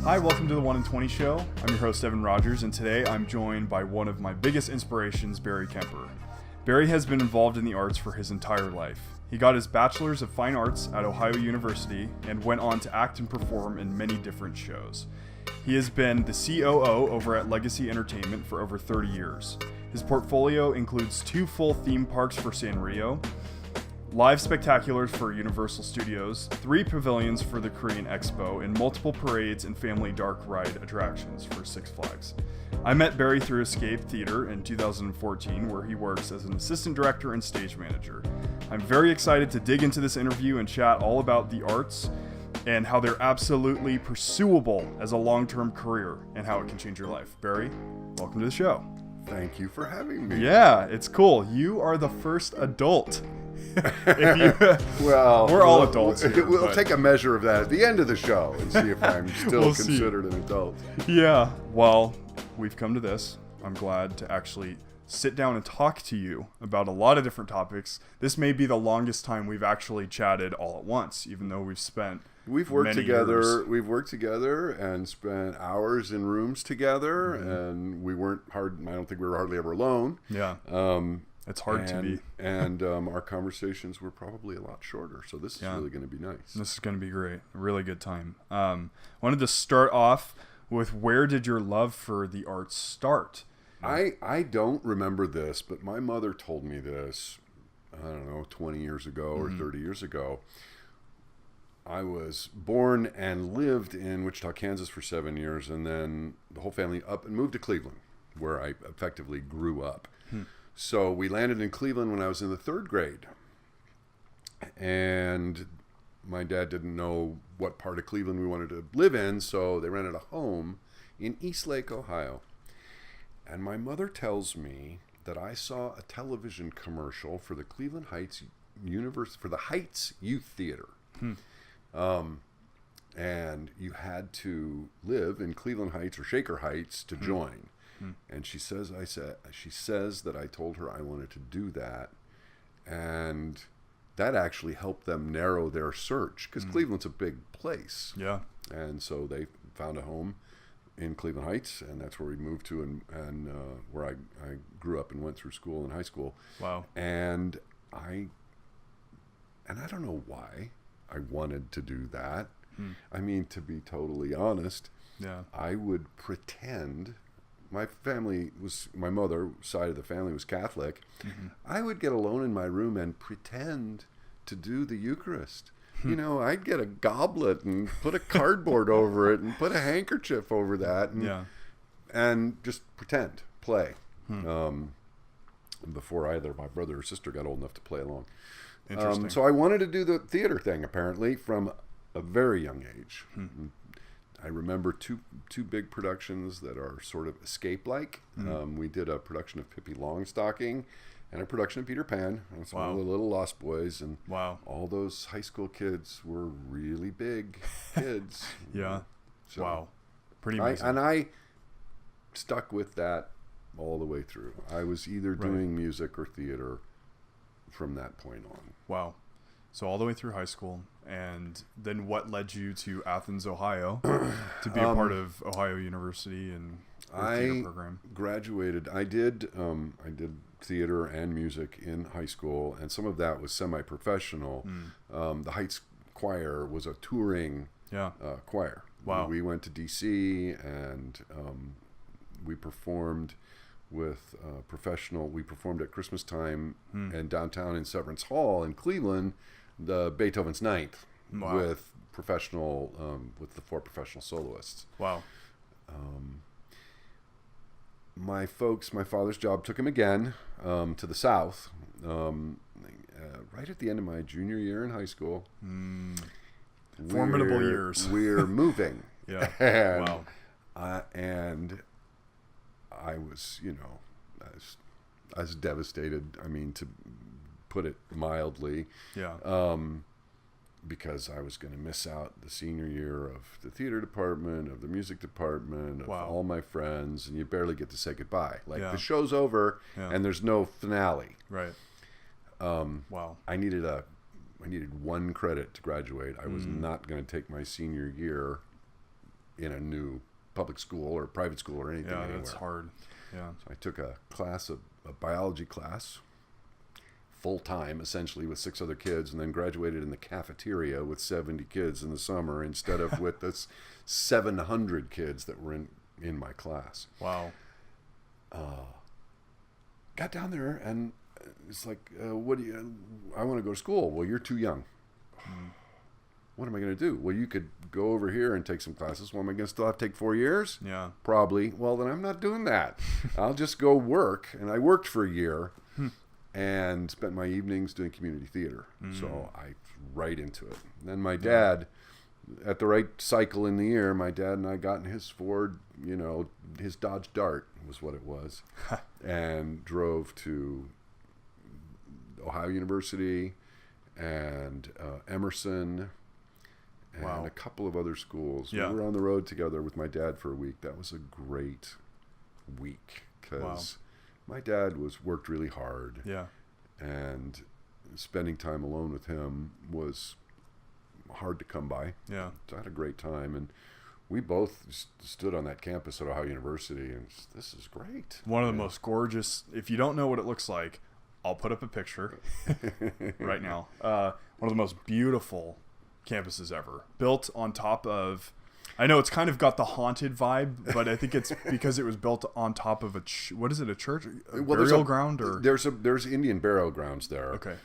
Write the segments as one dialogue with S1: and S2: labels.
S1: Hi, welcome to the 1 in 20 show. I'm your host, Evan Rogers, and today I'm joined by one of my biggest inspirations, Barry Kemper. Barry has been involved in the arts for his entire life. He got his Bachelor's of Fine Arts at Ohio University and went on to act and perform in many different shows. He has been the COO over at Legacy Entertainment for over 30 years. His portfolio includes 2 full theme parks for Sanrio, live spectaculars for Universal Studios, 3 pavilions for the Korean Expo, and multiple parades and family dark ride attractions for Six Flags. I met Barry through Escape Theater in 2014, where he works as an assistant director and stage manager. I'm very excited to dig into this interview and chat all about the arts and how they're absolutely pursuable as a long-term career and how it can change your life. Barry, welcome to the show.
S2: Thank you for having me.
S1: Yeah, it's cool. You are the first adult.
S2: Well,
S1: we're all adults here.
S2: We'll take a measure of that at the end of the show and see if I'm still considered an adult.
S1: Yeah, well, we've come to this. I'm glad to actually sit down and talk to you about a lot of different topics. This may be the longest time we've actually chatted all at once, even though we've worked
S2: together.
S1: Years.
S2: We've worked together and spent hours in rooms together, and we weren't hard. I don't think we were hardly ever alone.
S1: Yeah. It's hard to be.
S2: And our conversations were probably a lot shorter, so this is really going to be nice.
S1: This is going to be great. A really good time. Wanted to start off with, where did your love for the arts start?
S2: I don't remember this, but my mother told me this, I don't know, 20 years ago or 30 years ago. I was born and lived in Wichita, Kansas for 7 years, and then the whole family up and moved to Cleveland, where I effectively grew up. So we landed in Cleveland when I was in the 3rd grade. And my dad didn't know what part of Cleveland we wanted to live in, so they rented a home in Eastlake, Ohio. And my mother tells me that I saw a television commercial for the Cleveland Heights for the Heights Youth Theater. And you had to live in Cleveland Heights or Shaker Heights to join. And she says that I told her I wanted to do that, and that actually helped them narrow their search, because Cleveland's a big place.
S1: Yeah.
S2: And so they found a home in Cleveland Heights, and that's where we moved to, and where I grew up and went through school and high school.
S1: Wow.
S2: And I don't know why I wanted to do that. I mean, to be totally honest, I would pretend. My mother's side of the family was Catholic. I would get alone in my room and pretend to do the Eucharist. You know, I'd get a goblet and put a cardboard over it and put a handkerchief over that and just pretend, play. Before either my brother or sister got old enough to play along.
S1: Interesting.
S2: So I wanted to do the theater thing, apparently, from a very young age. I remember two big productions that are sort of escape-like. We did a production of Pippi Longstocking and a production of Peter Pan. And some of the Little Lost Boys. And all those high school kids were really big kids.
S1: Yeah.
S2: So
S1: wow. Pretty amazing.
S2: And I stuck with that all the way through. I was either doing music or theater from that point on.
S1: Wow. So all the way through high school, and then what led you to Athens, Ohio, to be a part of Ohio University and the theater program?
S2: Graduated. I did theater and music in high school, and some of that was semi-professional. The Heights Choir was a touring choir.
S1: Wow.
S2: We went to D.C. and we performed with professional. We performed at Christmas time and downtown in Severance Hall in Cleveland, the Beethoven's Ninth, with professional with the 4 professional soloists.
S1: Wow.
S2: My father's job took him again to the South, right at the end of my junior year in high school.
S1: Formidable years.
S2: We're moving.
S1: Yeah.
S2: Wow. And I was, I was devastated. I mean, to put it mildly.
S1: Yeah.
S2: Because I was going to miss out the senior year of the theater department, of the music department, of all my friends, and you barely get to say goodbye. Like the show's over and there's no finale.
S1: Right. Wow.
S2: I needed 1 credit to graduate. I was not going to take my senior year in a new public school or private school or anything anywhere.
S1: That's hard. Yeah.
S2: So I took a biology class, full time essentially, with 6 other kids, and then graduated in the cafeteria with 70 kids in the summer instead of with the 700 kids that were in my class.
S1: Wow.
S2: Got down there and it's like, I want to go to school. Well, you're too young. What am I going to do? Well, you could go over here and take some classes. Well, am I going to still have to take 4 years?
S1: Yeah.
S2: Probably. Well, then I'm not doing that. I'll just go work. And I worked for a year and spent my evenings doing community theater. So I right into it. And then my dad, at the right cycle in the year, my dad and I got in his Ford, his Dodge Dart was what it was, and drove to Ohio University and Emerson and a couple of other schools.
S1: Yeah.
S2: We were on the road together with my dad for a week. That was a great week because my dad worked really hard.
S1: Yeah.
S2: And spending time alone with him was hard to come by.
S1: Yeah.
S2: So I had a great time, and we both stood on that campus at Ohio University, and this is great.
S1: One of the most gorgeous. If you don't know what it looks like, I'll put up a picture right now. One of the most beautiful campuses ever, built on top of. I know it's kind of got the haunted vibe, but I think it's because it was built on top of what is it? A church? Burial ground, or
S2: there's Indian burial grounds there.
S1: Okay.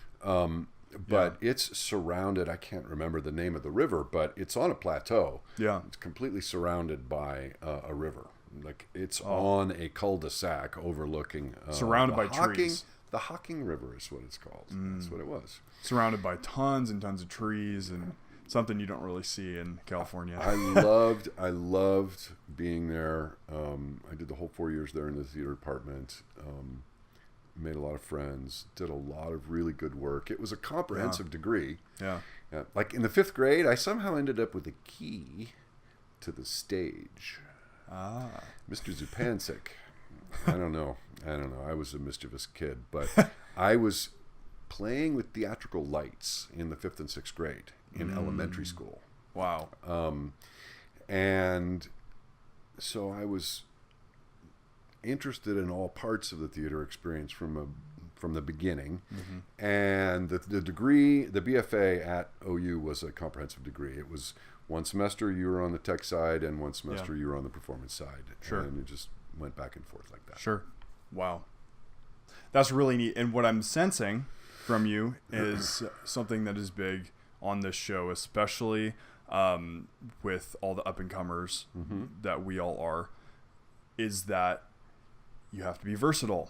S2: But it's surrounded. I can't remember the name of the river, but it's on a plateau.
S1: Yeah.
S2: It's completely surrounded by a river. Like it's on a cul-de-sac overlooking.
S1: Surrounded by trees.
S2: The Hocking River is what it's called. That's what it was.
S1: Surrounded by tons and tons of trees, and something you don't really see in California.
S2: I loved being there. I did the whole 4 years there in the theater department. Made a lot of friends, did a lot of really good work. It was a comprehensive degree.
S1: Yeah.
S2: Like in the 5th grade, I somehow ended up with a key to the stage. Mr. Zupancic. I don't know. I was a mischievous kid, but I was playing with theatrical lights in the 5th and 6th grade in elementary school.
S1: Wow.
S2: And so I was interested in all parts of the theater experience from the beginning. And the degree, the BFA at OU, was a comprehensive degree. It was one semester you were on the tech side and one semester you were on the performance side.
S1: Sure.
S2: And it just went back and forth like that.
S1: Sure. Wow. That's really neat. And what I'm sensing from you is something that is big on this show, especially with all the up-and-comers that we all are, is that you have to be versatile.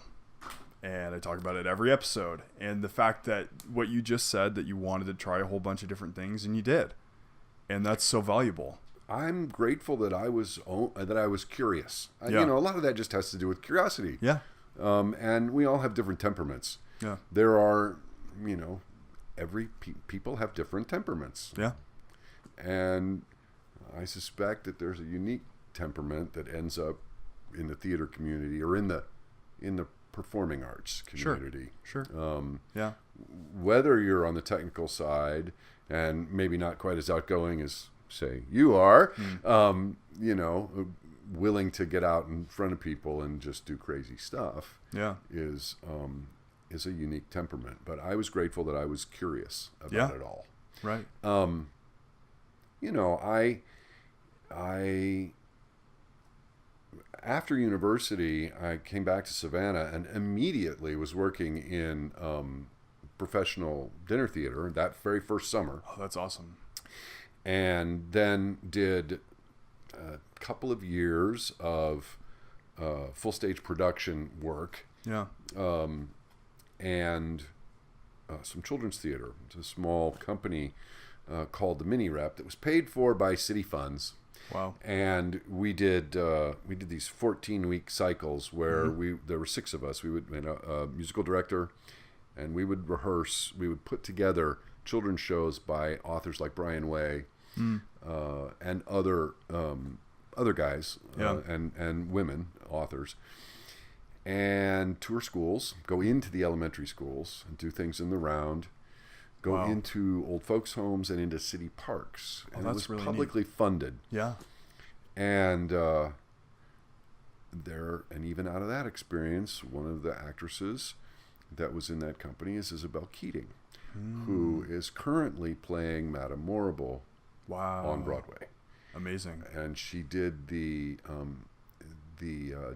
S1: And I talk about it every episode. And the fact that what you just said, that you wanted to try a whole bunch of different things, and you did. And that's so valuable.
S2: I'm grateful that I was curious.
S1: Yeah.
S2: A lot of that just has to do with curiosity.
S1: Yeah.
S2: And we all have different temperaments.
S1: Yeah.
S2: There are, people have different temperaments.
S1: Yeah.
S2: And I suspect that there's a unique temperament that ends up in the theater community or in the performing arts community.
S1: Sure.
S2: Yeah. Whether you're on the technical side and maybe not quite as outgoing as, say, you are, willing to get out in front of people and just do crazy stuff.
S1: Yeah.
S2: Is a unique temperament. But I was grateful that I was curious about it all.
S1: Right.
S2: I after university, I came back to Savannah and immediately was working in professional dinner theater that very first summer.
S1: Oh, that's awesome.
S2: And then did a couple of years of full stage production work.
S1: Yeah.
S2: And some children's theater. It's a small company called the Mini Rep that was paid for by city funds.
S1: Wow.
S2: And we did these 14-week cycles where there were 6 of us. We would a musical director, and we would rehearse. We would put together children's shows by authors like Brian Way and other guys and women authors, and tour schools, go into the elementary schools and do things in the round. Go into old folks' homes and into city parks. And
S1: that's
S2: it was
S1: really
S2: publicly funded.
S1: Yeah.
S2: And even out of that experience, one of the actresses that was in that company is Isabel Keating, who is currently playing Madame Morrible on Broadway.
S1: Amazing.
S2: And she did the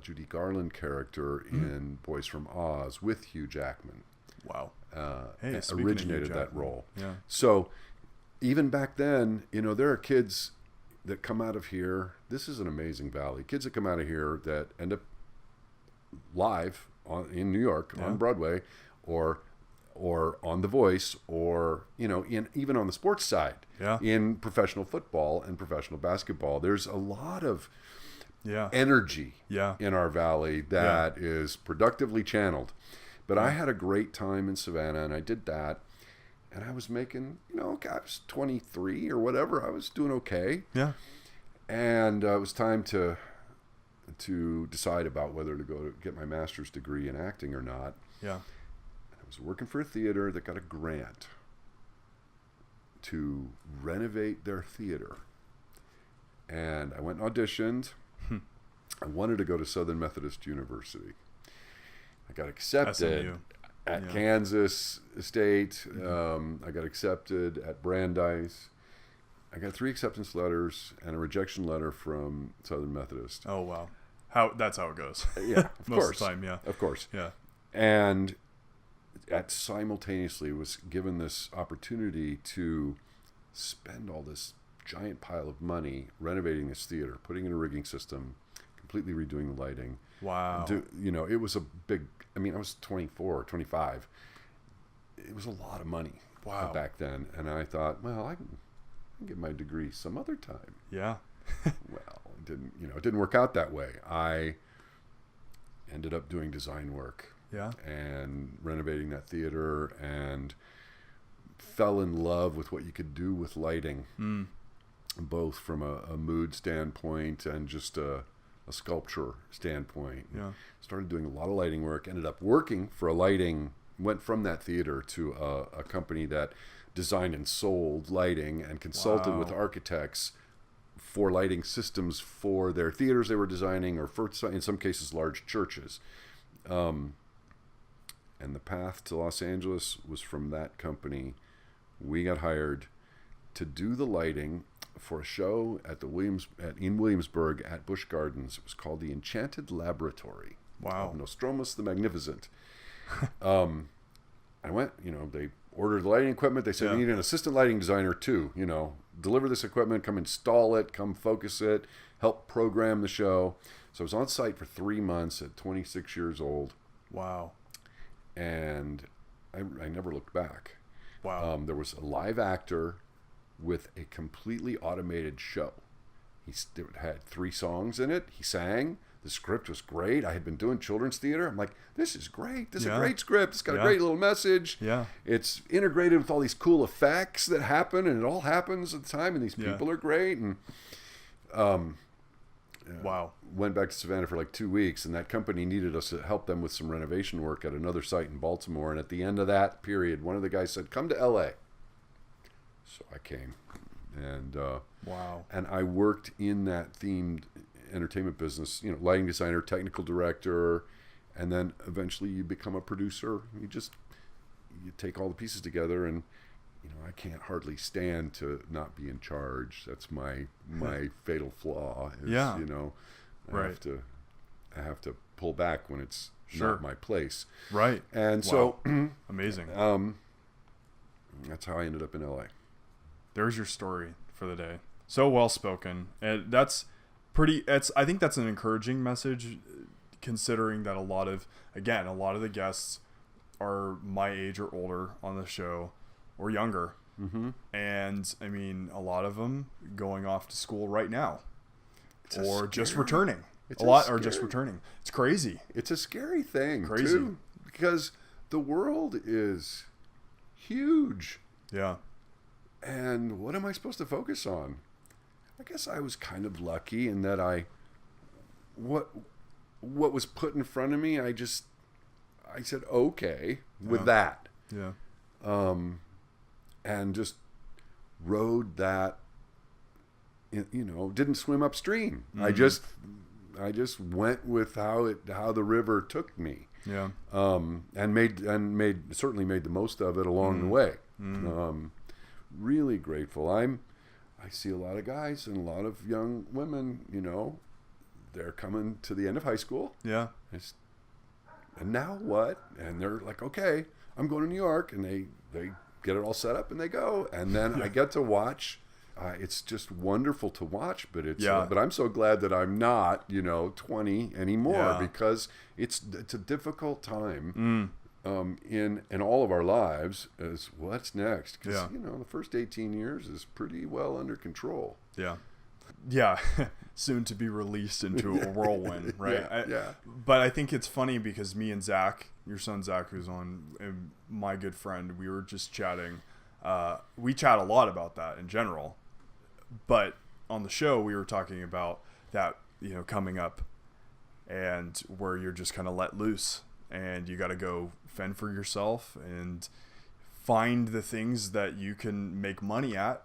S2: Judy Garland character in Boys from Oz with Hugh Jackman.
S1: Wow.
S2: Originated that role.
S1: Yeah.
S2: So even back then, there are kids that come out of here. This is an amazing valley. Kids that come out of here that end up live in New York on Broadway, or on The Voice, or even on the sports side, in professional football and professional basketball. There's a lot of energy in our valley that is productively channeled. But I had a great time in Savannah, and I did that. And I was making, I was 23 or whatever. I was doing okay.
S1: Yeah.
S2: And it was time to decide about whether to go to get my master's degree in acting or not.
S1: Yeah.
S2: I was working for a theater that got a grant to renovate their theater. And I went and auditioned. I wanted to go to Southern Methodist University. I got accepted
S1: SMU.
S2: At Kansas State. I got accepted at Brandeis. I got 3 acceptance letters and a rejection letter from Southern Methodist.
S1: Oh, wow. That's how it goes.
S2: Yeah, of
S1: Most
S2: course.
S1: of the time, yeah.
S2: Of course.
S1: Yeah.
S2: And simultaneously was given this opportunity to spend all this giant pile of money renovating this theater, putting in a rigging system, completely redoing the lighting.
S1: Wow.
S2: It was a big, I was 24, 25. It was a lot of money back then. And I thought, well, I can get my degree some other time.
S1: Yeah.
S2: Well, it didn't work out that way. I ended up doing design work.
S1: Yeah.
S2: And renovating that theater, and fell in love with what you could do with lighting, both from a mood standpoint and just a sculpture standpoint.
S1: Yeah.
S2: Started doing a lot of lighting work, ended up working for went from that theater to a company that designed and sold lighting and consulted with architects for lighting systems for their theaters they were designing, or for, in some cases, large churches. And the path to Los Angeles was from that company. We got hired to do the lighting for a show in Williamsburg at Busch Gardens. It was called The Enchanted Laboratory.
S1: Wow.
S2: Of Nostromus the Magnificent. I went, they ordered the lighting equipment. They said, we need an assistant lighting designer too. Deliver this equipment, come install it, come focus it, help program the show. So I was on site for 3 months at 26 years old.
S1: Wow.
S2: And I never looked back.
S1: Wow.
S2: There was a live actor with a completely automated show. It had 3 songs in it. He sang. The script was great. I had been doing children's theater. I'm like, this is great. This is a great script. It's got a great little message.
S1: Yeah.
S2: It's integrated with all these cool effects that happen, and it all happens at the time, and these people are great. And
S1: wow.
S2: Went back to Savannah for like 2 weeks, and that company needed us to help them with some renovation work at another site in Baltimore. And at the end of that period, one of the guys said, come to LA. So I came, and
S1: wow.
S2: And I worked in that themed entertainment business, lighting designer, technical director, and then eventually you become a producer. You take all the pieces together, and I can't hardly stand to not be in charge. That's my fatal flaw. I have to pull back when it's not my place.
S1: Right.
S2: And so
S1: amazing.
S2: That's how I ended up in LA.
S1: There's your story for the day. So well spoken. And that's I think that's an encouraging message, considering that a lot of the guests are my age or older on the show, or younger.
S2: Mm-hmm.
S1: And a lot of them going off to school right now, or just returning. Just returning. It's crazy.
S2: It's a scary thing, too, because the world is huge.
S1: Yeah.
S2: And what am I supposed to focus on? I guess I was kind of lucky in that what was put in front of me, I said okay with that.
S1: Yeah.
S2: And just rode that didn't swim upstream. I just went with how the river took me.
S1: Yeah.
S2: And certainly made the most of it along the way. Really grateful. I see a lot of guys and a lot of young women, they're coming to the end of high school.
S1: Yeah.
S2: And now what? And they're like, okay, I'm going to New York, and they get it all set up and they go. And then I get to watch. It's just wonderful to watch, but but I'm so glad that I'm not, 20 anymore, because it's a difficult time in all of our lives. Is what's next? Because the first 18 years is pretty well under control.
S1: Yeah, soon to be released into a whirlwind, right? But I think it's funny because me and Zach, your son Zach, who's on, and my good friend, we were just chatting. We chat a lot about that in general, but on the show we were talking about that, coming up, and where you're just kind of let loose, and you got to go fend for yourself and find the things that you can make money at.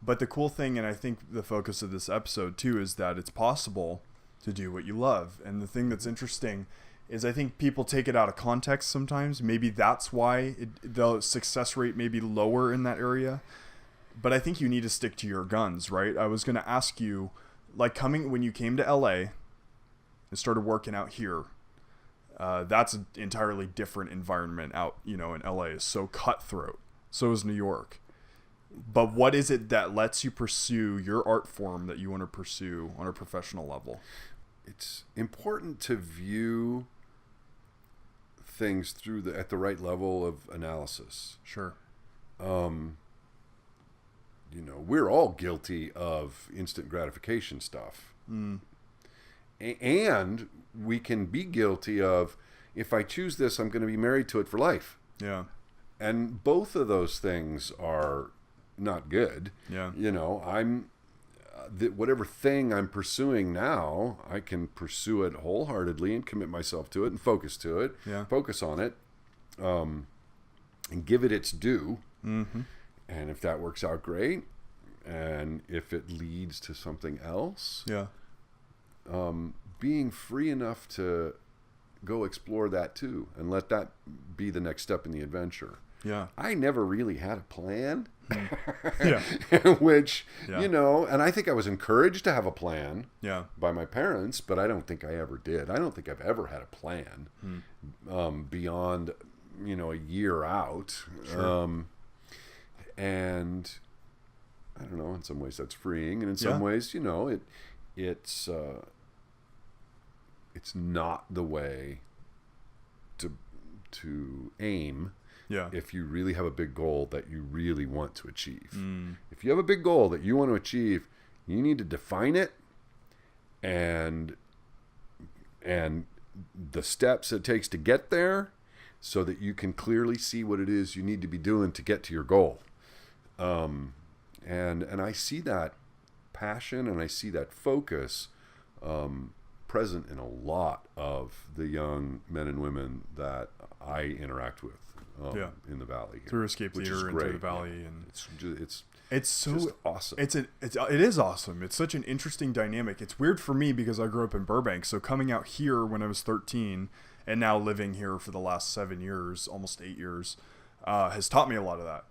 S1: But the cool thing, and I think the focus of this episode too, is that it's possible to do what you love. And the thing that's interesting is I think people take it out of context sometimes. Maybe that's why the success rate may be lower in that area. But I think you need to stick to your guns, right? I was going to ask you, like, when you came to LA and started working out here, that's an entirely different environment out, in LA. Is so cutthroat. So is New York. But what is it that lets you pursue your art form that you want to pursue on a professional level?
S2: It's important to view things at the right level of analysis.
S1: Sure.
S2: We're all guilty of instant gratification stuff. And we can be guilty of, if I choose this, I'm going to be married to it for life.
S1: Yeah.
S2: And both of those things are not good.
S1: Yeah.
S2: I'm whatever thing I'm pursuing now, I can pursue it wholeheartedly and commit myself to it and focus on it, and give it its due. And if that works out, great. And if it leads to something else, being free enough to go explore that too, and let that be the next step in the adventure.
S1: Yeah.
S2: I never really had a plan.
S1: Which,
S2: and I think I was encouraged to have a plan by my parents, but I don't think I ever did. I don't think I've ever had a plan beyond, a year out.
S1: Sure.
S2: And I don't know, in some ways that's freeing, and in some ways, it's not the way to aim. If you really have a big goal that you really want to achieve. If you have a big goal that you want to achieve, you need to define it and the steps it takes to get there, so that you can clearly see what it is you need to be doing to get to your goal. And I see that passion and I see that focus present in a lot of the young men and women that I interact with. In the valley here.
S1: Through Escape Theater and through the valley, and it's so
S2: just awesome.
S1: It is awesome. It's such an interesting dynamic. It's weird for me because I grew up in Burbank, so coming out here when I was 13 and now living here for the last 7 years, almost 8 years, has taught me a lot of that.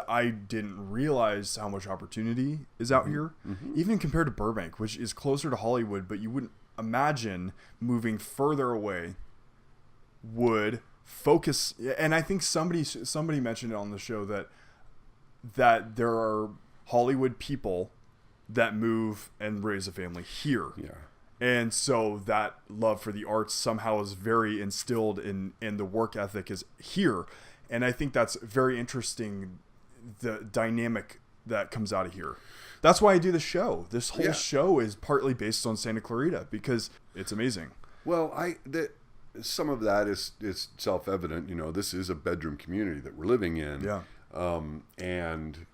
S1: I didn't realize how much opportunity is out here, even compared to Burbank, which is closer to Hollywood, but you wouldn't imagine moving further away would focus. And I think somebody mentioned it on the show that there are Hollywood people that move and raise a family here. And so that love for the arts somehow is very instilled in the work ethic is here. And I think that's very interesting, the dynamic that comes out of here. That's why I do the show. This whole show is partly based on Santa Clarita because it's amazing.
S2: Well, some of that is self-evident. This is a bedroom community that we're living in. And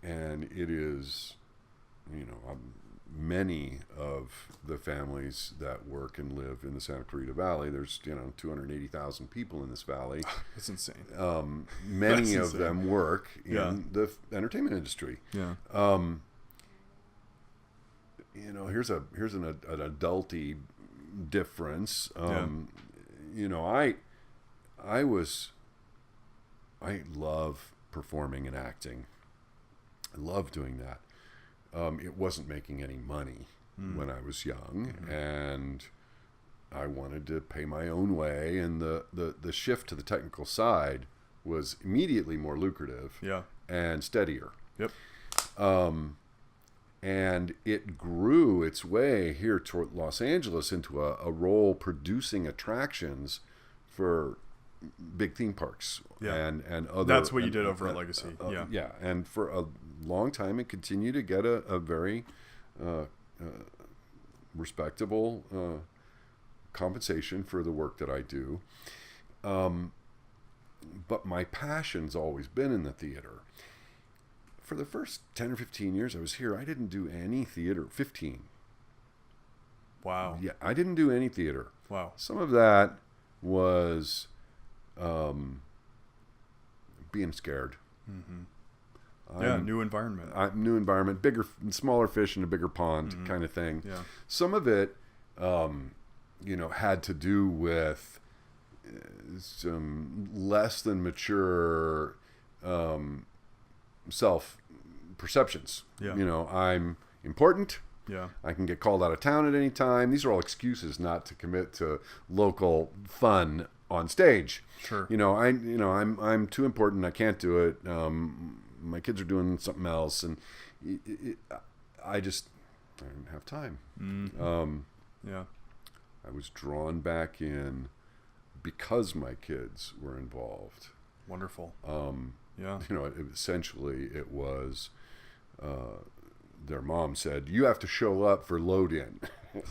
S2: it is, many of the families that work and live in the Santa Clarita Valley, there's 280,000 people in this valley.
S1: That's insane.
S2: Many of them work in the entertainment industry.
S1: Yeah.
S2: Here's an adulty difference. I love performing and acting. I love doing that. It wasn't making any money when I was young, and I wanted to pay my own way, and the shift to the technical side was immediately more lucrative and steadier.
S1: Yep.
S2: And it grew its way here toward Los Angeles into a role producing attractions for big theme parks and other. That's
S1: what you did over at Legacy.
S2: And for a long time, it continued to get a very respectable compensation for the work that I do. But my passion's always been in the theater. For the first 10 or 15 years I was here, I didn't do any theater. 15.
S1: Wow.
S2: Yeah, I didn't do any theater.
S1: Wow.
S2: Some of that was being scared.
S1: New environment.
S2: New environment, smaller fish in a bigger pond kind of thing.
S1: Yeah. Some
S2: of it, had to do with some less than mature self-perceptions.
S1: Yeah.
S2: I'm important.
S1: Yeah.
S2: I can get called out of town at any time. These are all excuses not to commit to local fun on stage.
S1: Sure.
S2: I'm too important. I can't do it. My kids are doing something else, and I didn't have time. I was drawn back in because my kids were involved.
S1: Wonderful.
S2: Essentially it was their mom said, you have to show up for load-in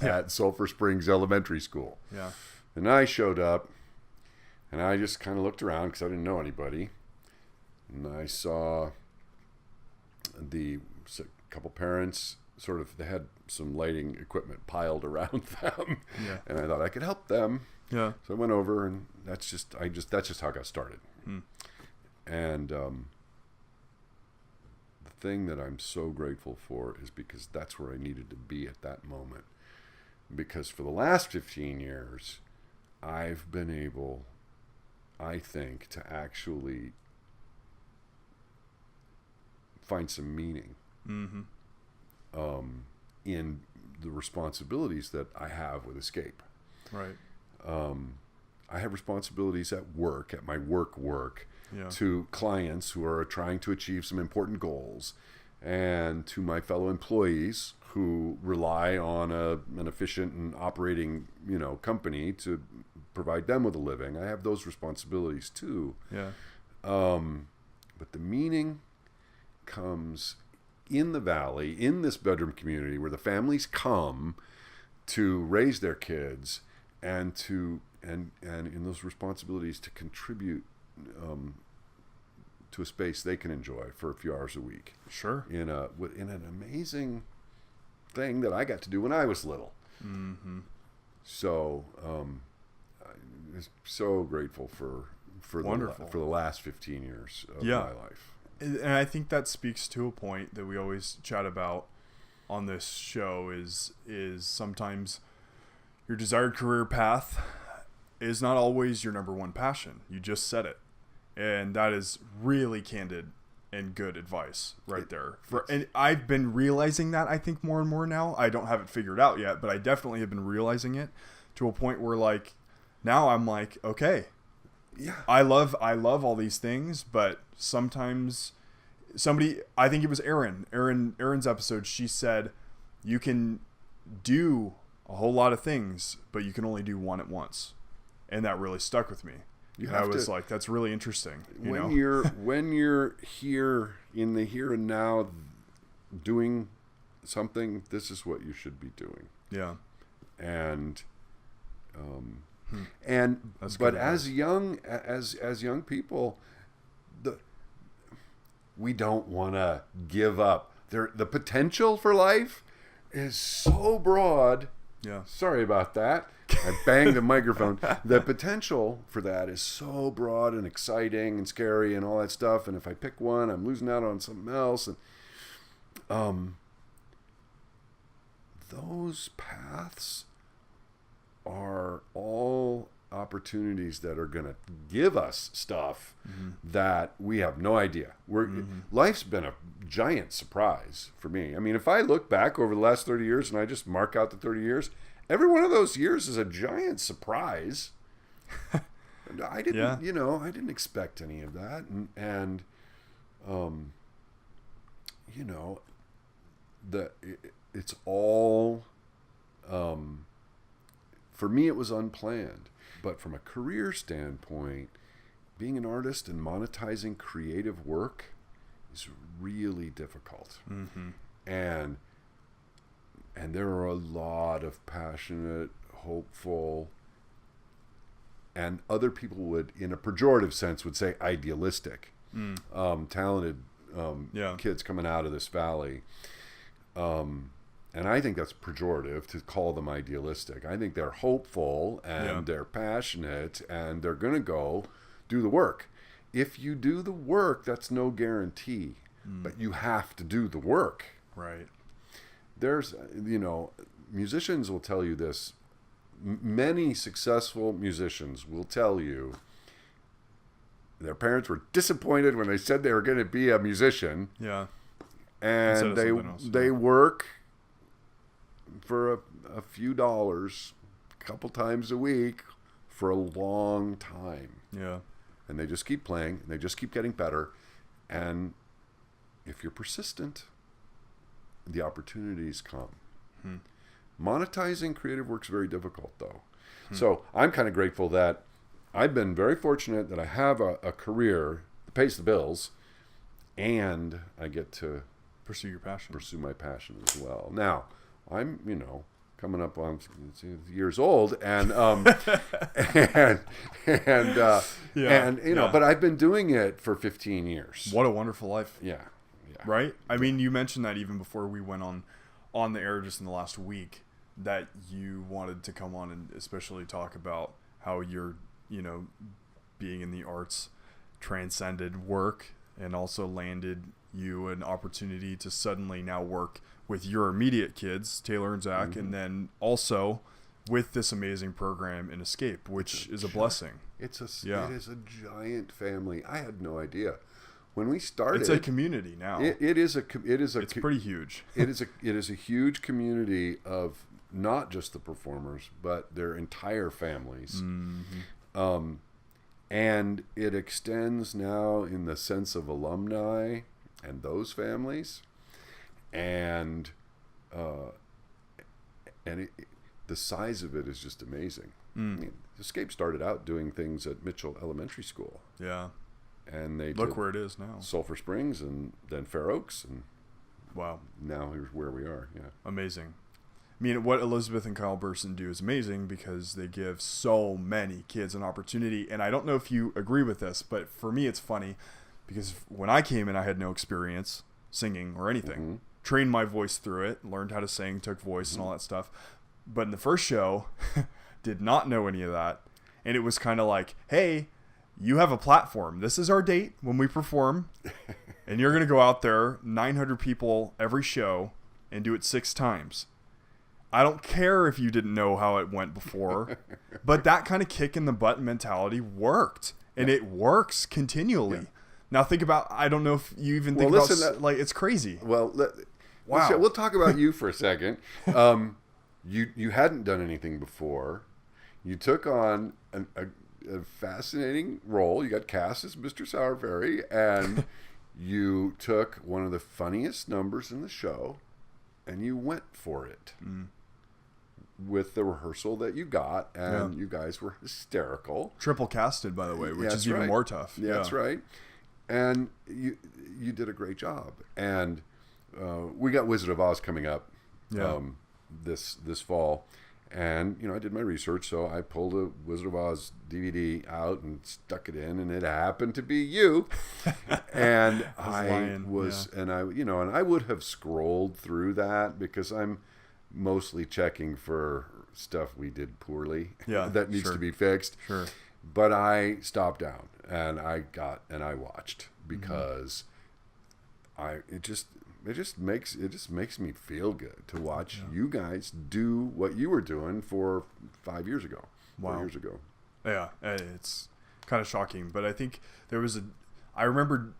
S2: at Sulphur Springs Elementary School.
S1: Yeah.
S2: And I showed up, and I just kind of looked around because I didn't know anybody. And I saw a couple parents they had some lighting equipment piled around them.
S1: Yeah.
S2: And I thought I could help them.
S1: Yeah.
S2: So I went over, and that's just how I got started. And the thing that I'm so grateful for is because that's where I needed to be at that moment. Because for the last 15 years, I've been able, I think, to actually find some meaning in the responsibilities that I have with Escape.
S1: Right.
S2: I have responsibilities at work, at my work, to clients who are trying to achieve some important goals, and to my fellow employees who rely on an efficient and operating, company to provide them with a living. I have those responsibilities too.
S1: Yeah.
S2: But the meaning comes in the valley, in this bedroom community where the families come to raise their kids and in those responsibilities to contribute to a space they can enjoy for a few hours a week.
S1: Sure.
S2: In an amazing thing that I got to do when I was little. So I'm so grateful for the last 15 years of my life.
S1: And I think that speaks to a point that we always chat about on this show is sometimes your desired career path is not always your number one passion. You just said it. And that is really candid and good advice there. And I've been realizing that, I think, more and more now. I don't have it figured out yet, but I definitely have been realizing it to a point where now I'm like, okay,
S2: yeah,
S1: I love all these things, but sometimes I think it was Erin's episode, she said, you can do a whole lot of things, but you can only do one at once. And that really stuck with me. I was like, that's really interesting.
S2: When you're here in the here and now doing something, this is what you should be doing.
S1: Yeah.
S2: And as young people, we don't want to give up. The potential for life is so broad.
S1: Yeah.
S2: Sorry about that. I banged the microphone. The potential for that is so broad and exciting and scary and all that stuff. And if I pick one, I'm losing out on something else. And those paths are all opportunities that are going to give us stuff that we have no idea. Life's been a giant surprise for me. I mean, if I look back over the last 30 years and I just mark out the 30 years, every one of those years is a giant surprise. I didn't, I didn't expect any of that. And it's all, for me, it was unplanned. But from a career standpoint, being an artist and monetizing creative work is really difficult. And there are a lot of passionate, hopeful, and other people would, in a pejorative sense, would say idealistic, talented kids coming out of this valley. And I think that's pejorative to call them idealistic. I think they're hopeful and they're passionate and they're going to go do the work. If you do the work, that's no guarantee, but you have to do the work.
S1: Right.
S2: There's, musicians will tell you this. Many successful musicians will tell you their parents were disappointed when they said they were going to be a musician.
S1: Yeah.
S2: And they work for a few dollars a couple times a week for a long time.
S1: Yeah.
S2: And they just keep playing and they just keep getting better. And if you're persistent, the opportunities come. Monetizing creative work's very difficult, though. So I'm kind of grateful that I've been very fortunate that I have a career that pays the bills and I get to
S1: pursue your passion.
S2: Pursue my passion as well. Now, I'm, coming up on years old, and but I've been doing it for 15 years.
S1: What a wonderful life.
S2: Yeah.
S1: Right? I mean, you mentioned that even before we went on the air just in the last week, that you wanted to come on and especially talk about how you're, being in the arts transcended work and also landed you an opportunity to suddenly now work with your immediate kids, Taylor and Zach, and then also with this amazing program in Escape, which is a blessing.
S2: It is a giant family. I had no idea when we started.
S1: It's a community now.
S2: It's
S1: pretty huge.
S2: it is a huge community of not just the performers, but their entire families. And it extends now in the sense of alumni and those families, and the size of it is just amazing. I mean, Escape started out doing things at Mitchell Elementary School.
S1: Yeah.
S2: And they
S1: look where it is now.
S2: Sulphur Springs and then Fair Oaks, and
S1: wow.
S2: Now here's where we are. Yeah.
S1: Amazing. I mean, what Elizabeth and Kyle Burson do is amazing because they give so many kids an opportunity. And I don't know if you agree with this, but for me, it's funny because when I came in, I had no experience singing or anything. Trained my voice through it, learned how to sing, took voice and all that stuff. But in the first show, did not know any of that. And it was kind of like, hey, you have a platform. This is our date when we perform. And you're going to go out there, 900 people every show, and do it 6 times. I don't care if you didn't know how it went before, but that kind of kick in the butt mentality worked, and it works continually. Yeah. Now think about, I don't know if you even think about, it's crazy.
S2: Well, wow. We'll talk about you for a second. You hadn't done anything before. You took on a fascinating role. You got cast as Mr. Sourberry, and you took one of the funniest numbers in the show, and you went for it. With the rehearsal that you got, and you guys were hysterical.
S1: Triple casted, by the way, which is even more tough.
S2: Yeah, that's right. And you did a great job. And we got Wizard of Oz coming up this fall. And, I did my research, so I pulled a Wizard of Oz DVD out and stuck it in, and it happened to be you. And I would have scrolled through that because I'm mostly checking for stuff we did poorly
S1: Yeah,
S2: that needs to be fixed.
S1: Sure.
S2: But I stopped down and I watched because it just makes me feel good to watch you guys do what you were doing 4 years ago.
S1: Wow.
S2: 4 years ago.
S1: Yeah, it's kind of shocking, but I think I remember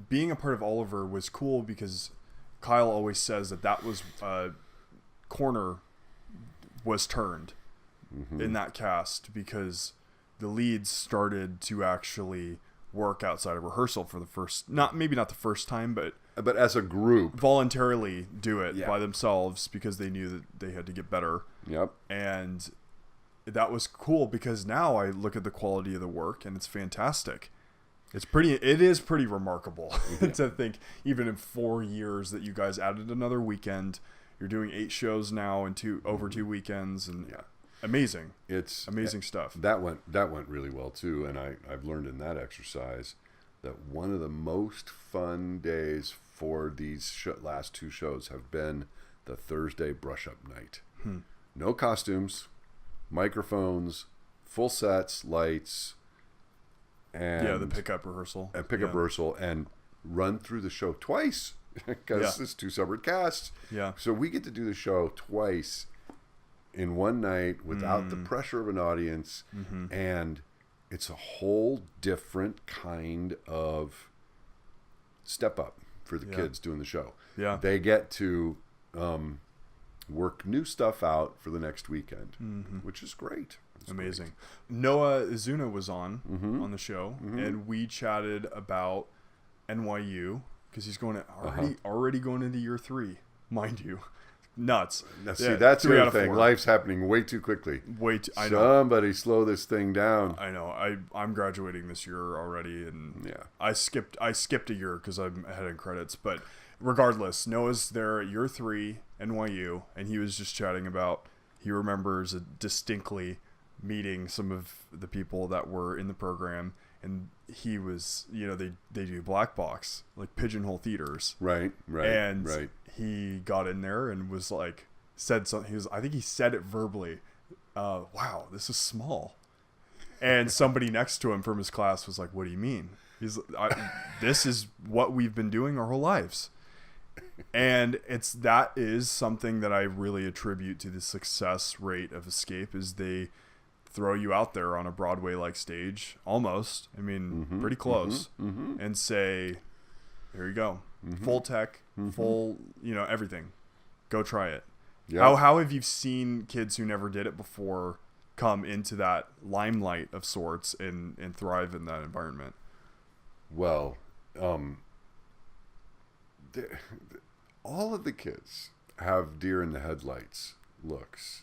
S1: being a part of Oliver was cool because Kyle always says that was corner was turned in that cast because the leads started to actually work outside of rehearsal for the first, maybe not the first time, but
S2: as a group
S1: voluntarily do it by themselves because they knew that they had to get better.
S2: Yep.
S1: And that was cool because now I look at the quality of the work and it's fantastic. It is pretty remarkable to think even in 4 years that you guys added another weekend. You're doing 8 shows now in over 2 weekends, and amazing. It's amazing stuff.
S2: That went really well too, and I've learned in that exercise that one of the most fun days for these last 2 shows have been the Thursday brush up night. No costumes, microphones, full sets, lights. And
S1: the pickup rehearsal.
S2: And run through the show twice because it's 2 separate casts.
S1: Yeah.
S2: So we get to do the show twice in one night without the pressure of an audience. And it's a whole different kind of step up for the kids doing the show.
S1: Yeah.
S2: They get to work new stuff out for the next weekend, which is great. It's
S1: amazing.
S2: Great.
S1: Noah Izuna was on the show, and we chatted about NYU because he's going already going into year 3, mind you. Nuts.
S2: Now, see, that's the other thing. Life's happening way too quickly.
S1: I know.
S2: Somebody slow this thing down.
S1: I know. I'm graduating this year already, and I skipped a year because I'm ahead in credits. But regardless, Noah's there at year 3 NYU, and he was just chatting about he remembers distinctly meeting some of the people that were in the program, and he was, they do black box, like pigeonhole theaters,
S2: right,
S1: and he got in there and was like, said something. I think he said it verbally. Wow, this is small. And somebody next to him from his class was like, "What do you mean?" This is what we've been doing our whole lives. And that is something that I really attribute to the success rate of Escape is they throw you out there on a Broadway-like stage, almost. I mean, pretty close, and say, "Here you go, full tech, full, everything. Go try it." Yep. How have you seen kids who never did it before come into that limelight of sorts and thrive in that environment?
S2: Well, all of the kids have deer in the headlights looks.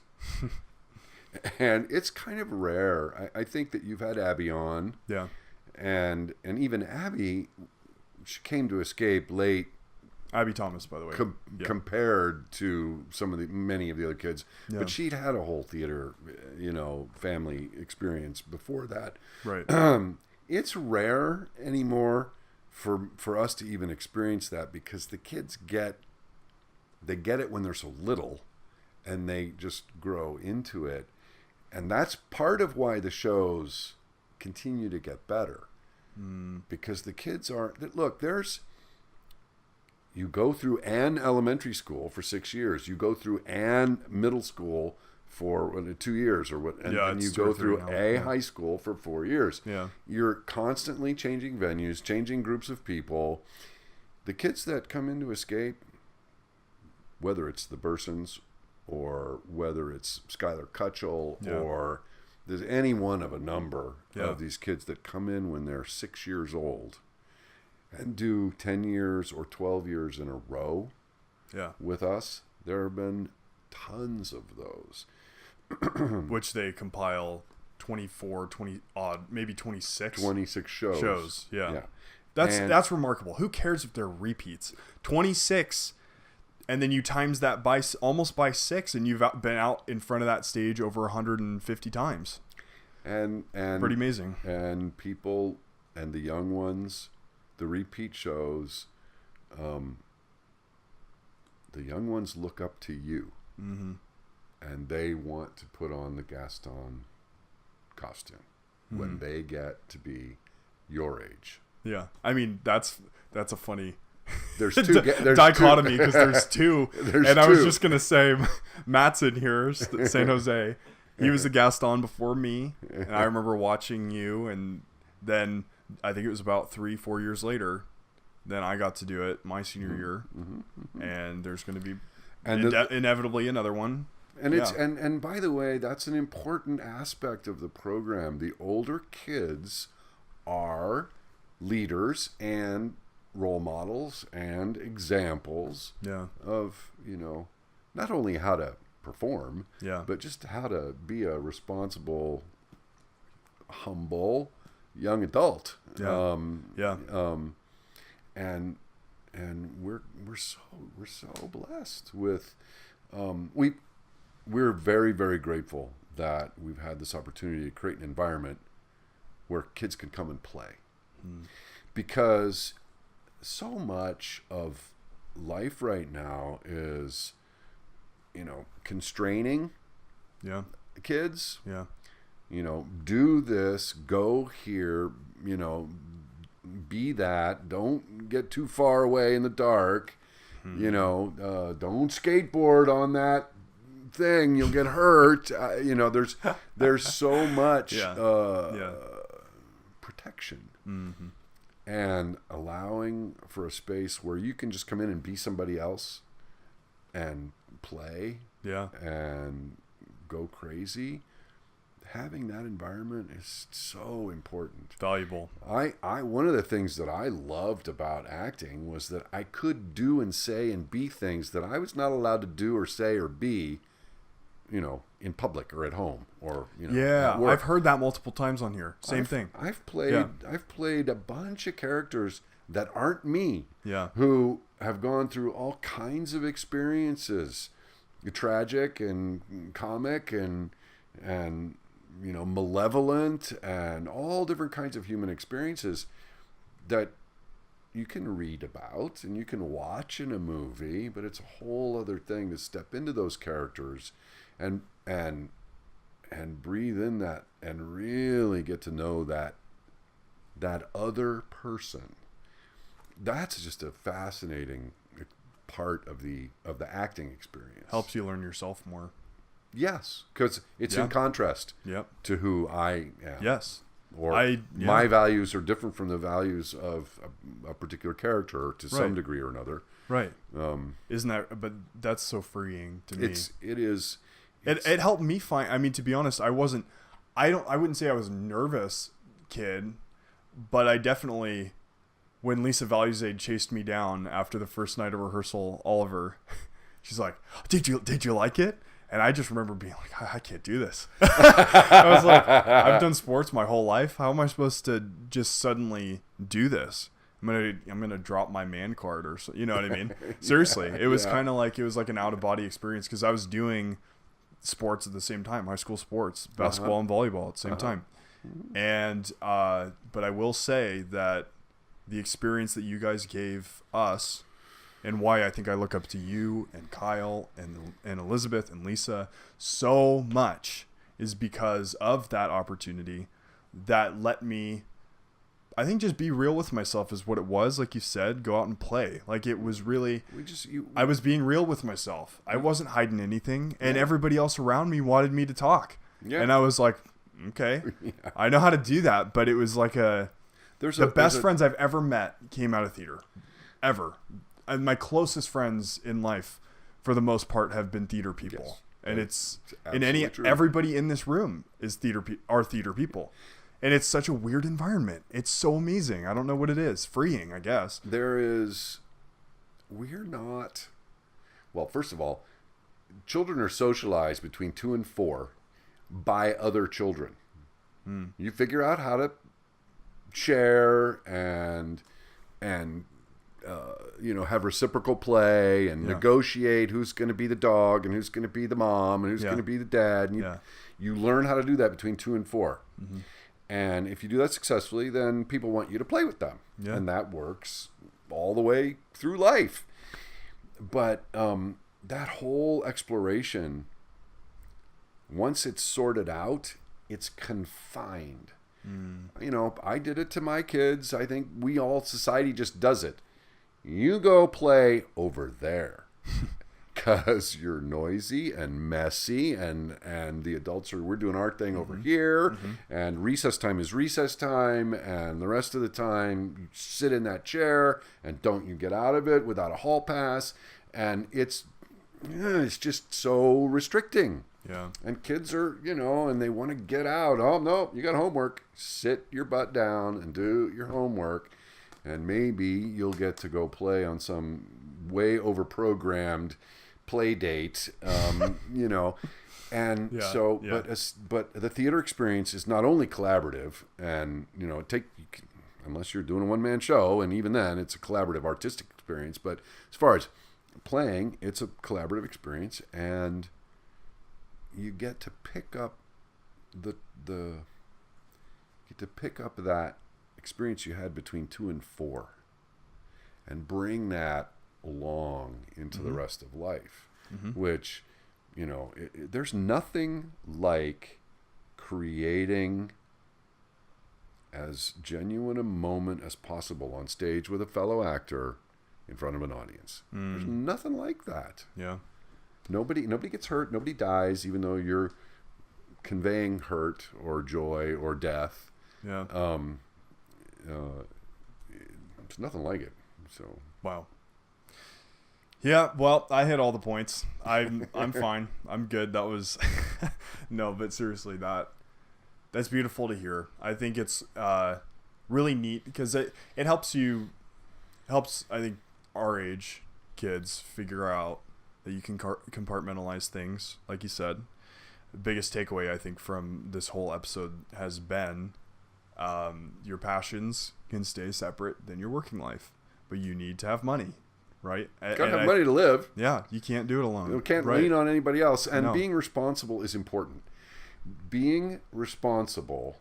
S2: And it's kind of rare. I think that you've had Abby on.
S1: Yeah. And
S2: even Abby, she came to Escape late.
S1: Abby Thomas, by the way.
S2: Compared to many of the other kids.
S1: Yeah.
S2: But she'd had a whole theater, family experience before that.
S1: Right.
S2: It's rare anymore for us to even experience that because the kids get it when they're so little and they just grow into it. And that's part of why the shows continue to get better. Because the kids you go through an elementary school for 6 years. You go through an middle school for 2 years and you go through a high school for 4 years.
S1: Yeah.
S2: You're constantly changing venues, changing groups of people. The kids that come into Escape, whether it's the Bursons or whether it's Skylar Cutchell or there's any one of a number of these kids that come in when they're 6 years old and do 10 years or 12 years in a row with us. There have been tons of those.
S1: Which they compile 24, 20 odd, maybe 26.
S2: 26 shows.
S1: Yeah. That's remarkable. Who cares if they're repeats? 26, and then you times that almost by 6, and you've been out in front of that stage over 150 times.
S2: And
S1: pretty amazing.
S2: And people and the young ones, the repeat shows, the young ones look up to you.
S1: Mm-hmm.
S2: And they want to put on the Gaston costume when they get to be your age.
S1: Yeah. I mean, that's a funny
S2: there's two
S1: dichotomy, because there's two.
S2: There's
S1: and
S2: two.
S1: I was just going to say, Matt's in here, San Jose. He was a Gaston before me. And I remember watching you. And then I think it was about 3-4 years later, then I got to do it my senior year. Mm-hmm. And there's going to be inevitably another one.
S2: And it's and by the way, that's an important aspect of the program. The older kids are leaders and role models and examples of, not only how to perform, but just how to be a responsible, humble young adult. And we're so blessed with we're very, very grateful that we've had this opportunity to create an environment where kids can come and play. Because so much of life right now is, constraining kids. Do this, go here, be that, don't get too far away in the dark, don't skateboard on that thing, you'll get hurt. There's so much protection, and allowing for a space where you can just come in and be somebody else and play and go crazy. Having that environment is so important,
S1: valuable.
S2: I one of the things that I loved about acting was that I could do and say and be things that I was not allowed to do or say or be, in public or at home or at work.
S1: I've heard that multiple times on here. Same thing.
S2: I've played a bunch of characters that aren't me.
S1: Yeah.
S2: Who have gone through all kinds of experiences, tragic and comic and malevolent and all different kinds of human experiences that you can read about and you can watch in a movie, but it's a whole other thing to step into those characters and breathe in that and really get to know that other person. That's just a fascinating part of the acting experience.
S1: Helps you learn yourself more.
S2: Yes, because it's in contrast to who I am.
S1: Yes.
S2: Or my values are different from the values of a particular character to some degree or another.
S1: Right. Isn't that? But that's so freeing to me.
S2: It is.
S1: It helped me find. I mean, to be honest, I wouldn't say I was a nervous kid, but I definitely, when Lisa Valuesade chased me down after the first night of rehearsal, Oliver, she's like, "Did you like it?" And I just remember being like, I can't do this. I was like, I've done sports my whole life. How am I supposed to just suddenly do this? I'm gonna drop my man card or so. You know what I mean? Seriously, it was kind of like, it was like an out of body experience, because I was doing sports at the same time, high school sports, basketball and volleyball at the same time. And but I will say that the experience that you guys gave us, and why I think I look up to you and Kyle and Elizabeth and Lisa so much, is because of that opportunity that let me, I think, just be real with myself is what it was. Like you said, go out and play. Like, it was really, I was being real with myself. I wasn't hiding anything, and everybody else around me wanted me to talk. Yeah. And I was like, okay, I know how to do that. But it was like the best friends I've ever met came out of theater, ever. And my closest friends in life, for the most part, have been theater people. Yes. And it's everybody in this room is are theater people. And it's such a weird environment. It's so amazing. I don't know what it is. Freeing, I guess.
S2: We're not, well, first of all, children are socialized between 2 and 4 by other children. You figure out how to share and have reciprocal play and negotiate who's going to be the dog and who's going to be the mom and who's going to be the dad. And you learn how to do that between 2 and 4. Mm-hmm. And if you do that successfully, then people want you to play with them. Yeah. And that works all the way through life. But that whole exploration, once it's sorted out, it's confined. You know, I did it to my kids. I think society just does it. You go play over there because you're noisy and messy, and the adults we're doing our thing over here, and recess time is recess time, and the rest of the time you sit in that chair and don't you get out of it without a hall pass, and it's just so restricting.
S1: Yeah.
S2: And kids are, and they want to get out. Oh, no, you got homework. Sit your butt down and do your homework. And maybe you'll get to go play on some way over-programmed play date, And but the theater experience is not only collaborative and, unless you're doing a one-man show, and even then it's a collaborative artistic experience. But as far as playing, it's a collaborative experience, and you get to pick up that experience you had between 2 and 4 and bring that along into the rest of life, which, there's nothing like creating as genuine a moment as possible on stage with a fellow actor in front of an audience. There's nothing like that.
S1: Yeah.
S2: Nobody gets hurt. Nobody dies, even though you're conveying hurt or joy or death.
S1: Yeah.
S2: There's nothing like it. So.
S1: Wow. Yeah. Well, I hit all the points. I'm fine. I'm good. That was no, but seriously, that's beautiful to hear. I think it's really neat because it helps I think our age kids figure out that you can compartmentalize things, like you said. The biggest takeaway, I think, from this whole episode has been your passions can stay separate than your working life, but you need to have money, right?
S2: You gotta have money to live.
S1: Yeah, you can't do it alone.
S2: You can't lean on anybody else. And being responsible is important. Being responsible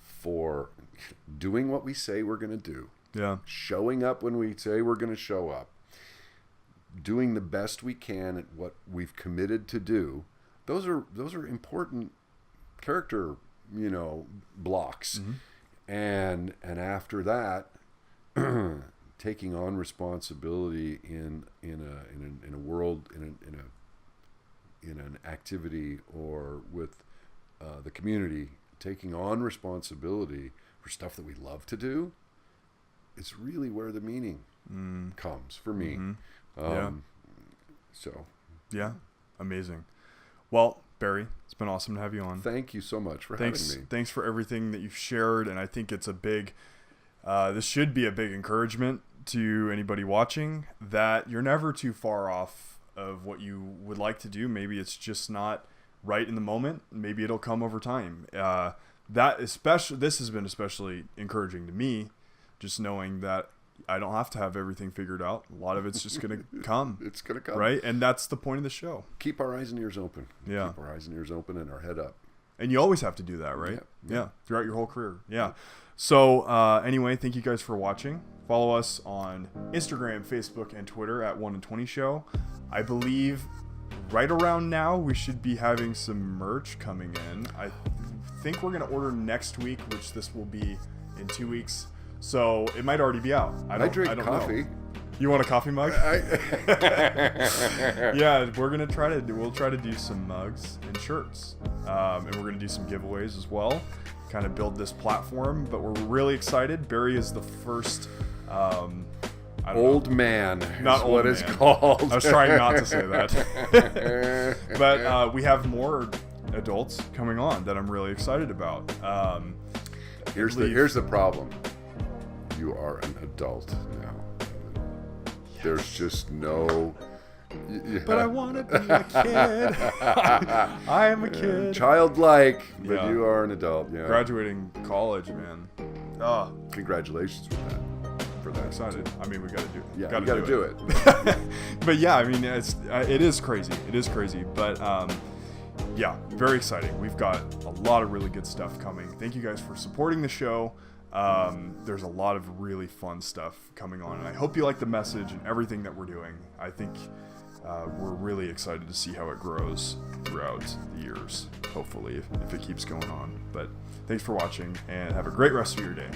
S2: for doing what we say we're going to do.
S1: Yeah.
S2: Showing up when we say we're going to show up. Doing the best we can at what we've committed to do. Those are important character, blocks. And after that, taking on responsibility in a world, in an activity or with the community, taking on responsibility for stuff that we love to do is really where the meaning comes for me.
S1: Yeah, amazing. Well, Barry, it's been awesome to have you on.
S2: Thank you so much for having me.
S1: Thanks for everything that you've shared, and I think it's a big this should be a big encouragement to anybody watching that you're never too far off of what you would like to do. Maybe it's just not right in the moment. Maybe it'll come over time. This has been especially encouraging to me, just knowing that I don't have to have everything figured out. A lot of it's just going to come.
S2: It's going to come.
S1: Right? And that's the point of the show.
S2: Keep our eyes and ears open.
S1: Yeah.
S2: Keep our eyes and ears open and our head up.
S1: And you always have to do that, right?
S2: Yeah.
S1: Throughout your whole career. Yeah. So anyway, thank you guys for watching. Follow us on Instagram, Facebook, and Twitter at 1-in-20 Show. I believe right around now we should be having some merch coming in. I think we're going to order next week, which this will be in 2 weeks. So it might already be out. I
S2: drink coffee.
S1: Know. You want a coffee mug? Yeah, we'll try to do some mugs and shirts, and we're gonna do some giveaways as well. Kind of build this platform, but we're really excited. Barry is the first.
S2: Old man.
S1: Not
S2: is
S1: old
S2: what
S1: man.
S2: it's called.
S1: I was trying not to say that, but we have more adults coming on that I'm really excited about.
S2: Here's the problem. You are an adult now. Yes. There's just no.
S1: But I want to be a kid. I am a kid.
S2: Childlike, but you are an adult. Yeah.
S1: Graduating college, man.
S2: Congratulations for that.
S1: Excited. I mean, we got to do it.
S2: Yeah, you got to do it.
S1: But yeah, I mean, it is crazy. It is crazy. But yeah, very exciting. We've got a lot of really good stuff coming. Thank you guys for supporting the show. There's a lot of really fun stuff coming on, and I hope you like the message and everything that we're doing. I think we're really excited to see how it grows throughout the years, hopefully, if it keeps going on. But thanks for watching, and have a great rest of your day.